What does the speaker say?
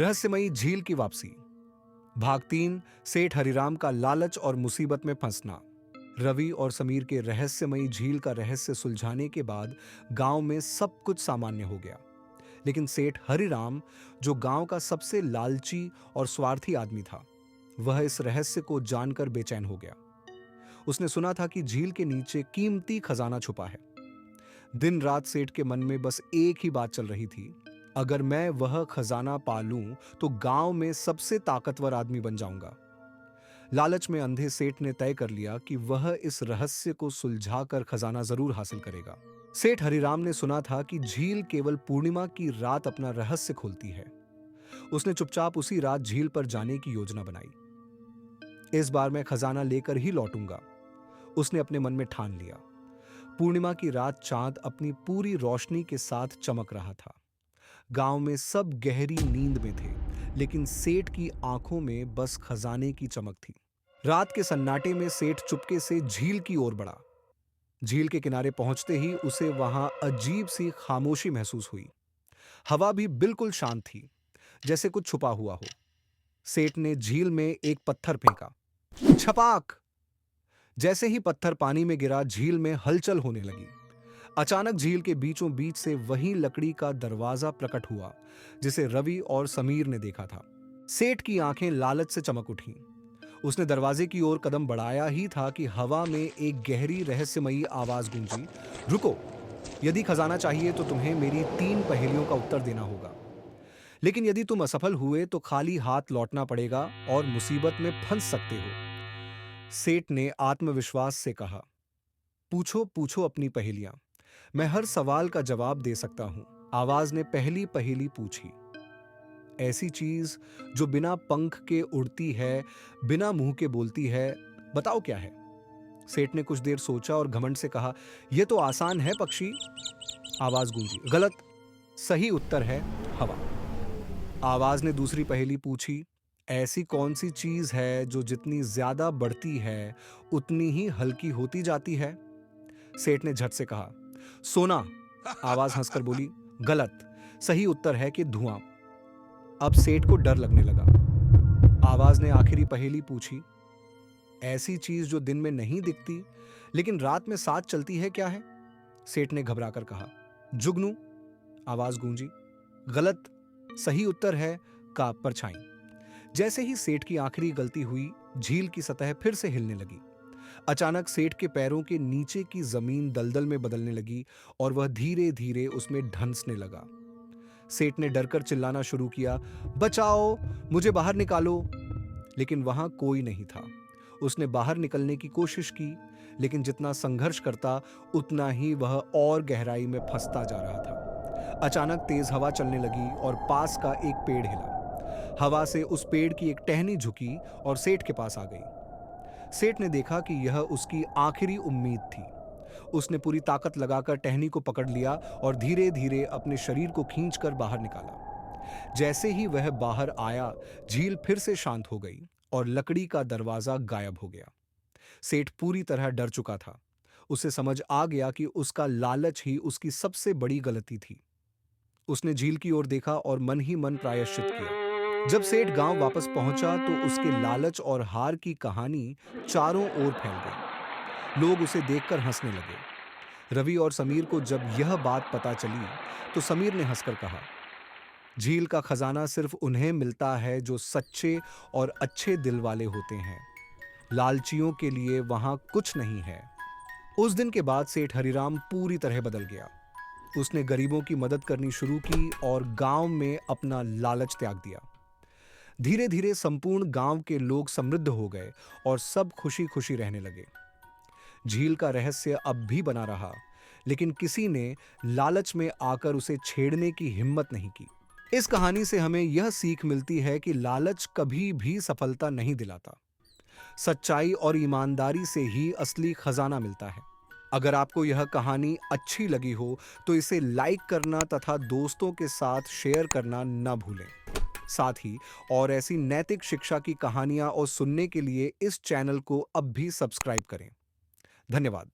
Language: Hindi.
रहस्यमयी झील की वापसी। भाग 3। सेठ हरिराम का लालच और मुसीबत में फंसना। रवि और समीर के रहस्यमयी झील का रहस्य सुलझाने के बाद गांव में सब कुछ सामान्य हो गया। लेकिन सेठ हरिराम, जो गांव का सबसे लालची और स्वार्थी आदमी था, वह इस रहस्य को जानकर बेचैन हो गया। उसने सुना था कि झील के नीचे कीमती खजाना छुपा है। दिन रात सेठ के मन में बस एक ही बात चल रही थी, अगर मैं वह खजाना पा लूं तो गांव में सबसे ताकतवर आदमी बन जाऊंगा। लालच में अंधे सेठ ने तय कर लिया कि वह इस रहस्य को सुलझाकर खजाना जरूर हासिल करेगा। सेठ हरिराम ने सुना था कि झील केवल पूर्णिमा की रात अपना रहस्य खोलती है। उसने चुपचाप उसी रात झील पर जाने की योजना बनाई। इस बार मैं खजाना लेकर ही लौटूंगा, उसने अपने मन में ठान लिया। पूर्णिमा की रात चांद अपनी पूरी रोशनी के साथ चमक रहा था। गांव में सब गहरी नींद में थे, लेकिन सेठ की आंखों में बस खजाने की चमक थी। रात के सन्नाटे में सेठ चुपके से झील की ओर बढ़ा। झील के किनारे पहुंचते ही उसे वहां अजीब सी खामोशी महसूस हुई। हवा भी बिल्कुल शांत थी, जैसे कुछ छुपा हुआ हो। सेठ ने झील में एक पत्थर फेंका। छपाक! जैसे ही पत्थर पानी में गिरा, झील में हलचल होने लगी। अचानक झील के बीचों बीच से वही लकड़ी का दरवाजा प्रकट हुआ जिसे रवि और समीर ने देखा था। सेठ की आंखें लालच से चमक उठीं। उसने दरवाजे की ओर कदम बढ़ाया ही था कि हवा में एक गहरी रहस्यमयी आवाज गूंजी, रुको, यदि खजाना चाहिए तो तुम्हें मेरी 3 पहेलियों का उत्तर देना होगा। लेकिन यदि तुम असफल हुए तो खाली हाथ लौटना पड़ेगा और मुसीबत में फंस सकते हो। सेठ ने आत्मविश्वास से कहा, पूछो पूछो अपनी पहेलियां, मैं हर सवाल का जवाब दे सकता हूं। आवाज ने पहली पहेली पूछी, ऐसी चीज जो बिना पंख के उड़ती है, बिना मुंह के बोलती है, बताओ क्या है। सेठ ने कुछ देर सोचा और घमंड से कहा, यह तो आसान है पक्षी। आवाज गूंजी, गलत, सही उत्तर है हवा। आवाज ने दूसरी पहेली पूछी, ऐसी कौन सी चीज है जो जितनी ज्यादा बढ़ती है उतनी ही हल्की होती जाती है। सेठ ने झट से कहा, सोना। आवाज हंसकर बोली, गलत, सही उत्तर है कि धुआं। अब सेठ को डर लगने लगा। आवाज ने आखिरी पहेली पूछी, ऐसी चीज जो दिन में नहीं दिखती लेकिन रात में साथ चलती है, क्या है। सेठ ने घबराकर कहा, जुगनू। आवाज गूंजी, गलत, सही उत्तर है का परछाई। जैसे ही सेठ की आखिरी गलती हुई, झील की सतह फिर से हिलने लगी। अचानक सेठ के पैरों के नीचे की जमीन दलदल में बदलने लगी और वह धीरे धीरे उसमें ढंसने लगा। सेठ ने डरकर चिल्लाना शुरू किया, बचाओ, मुझे बाहर निकालो। लेकिन वहां कोई नहीं था। उसने बाहर निकलने की कोशिश की, लेकिन जितना संघर्ष करता उतना ही वह और गहराई में फंसता जा रहा था। अचानक तेज हवा चलने लगी और पास का एक पेड़ हिला। हवा से उस पेड़ की एक टहनी झुकी और सेठ के पास आ गई। सेठ ने देखा कि यह उसकी आखिरी उम्मीद थी। उसने पूरी ताकत लगाकर टहनी को पकड़ लिया और धीरे धीरे अपने शरीर को खींचकर बाहर निकाला। जैसे ही वह बाहर आया, झील फिर से शांत हो गई और लकड़ी का दरवाजा गायब हो गया। सेठ पूरी तरह डर चुका था। उसे समझ आ गया कि उसका लालच ही उसकी सबसे बड़ी गलती थी। उसने झील की ओर देखा और मन ही मन प्रायश्चित किया। जब सेठ गांव वापस पहुंचा तो उसके लालच और हार की कहानी चारों ओर फैल गई। लोग उसे देखकर हंसने लगे। रवि और समीर को जब यह बात पता चली तो समीर ने हंसकर कहा, झील का खजाना सिर्फ उन्हें मिलता है जो सच्चे और अच्छे दिल वाले होते हैं। लालचियों के लिए वहां कुछ नहीं है। उस दिन के बाद सेठ हरिराम पूरी तरह बदल गया। उसने गरीबों की मदद करनी शुरू की और गांव में अपना लालच त्याग दिया। धीरे धीरे संपूर्ण गांव के लोग समृद्ध हो गए और सब खुशी खुशी रहने लगे। झील का रहस्य अब भी बना रहा, लेकिन किसी ने लालच में आकर उसे छेड़ने की हिम्मत नहीं की। इस कहानी से हमें यह सीख मिलती है कि लालच कभी भी सफलता नहीं दिलाता। सच्चाई और ईमानदारी से ही असली खजाना मिलता है। अगर आपको यह कहानी अच्छी लगी हो तो इसे लाइक करना तथा दोस्तों के साथ शेयर करना न भूलें। साथ ही और ऐसी नैतिक शिक्षा की कहानियां और सुनने के लिए इस चैनल को अब भी सब्सक्राइब करें। धन्यवाद।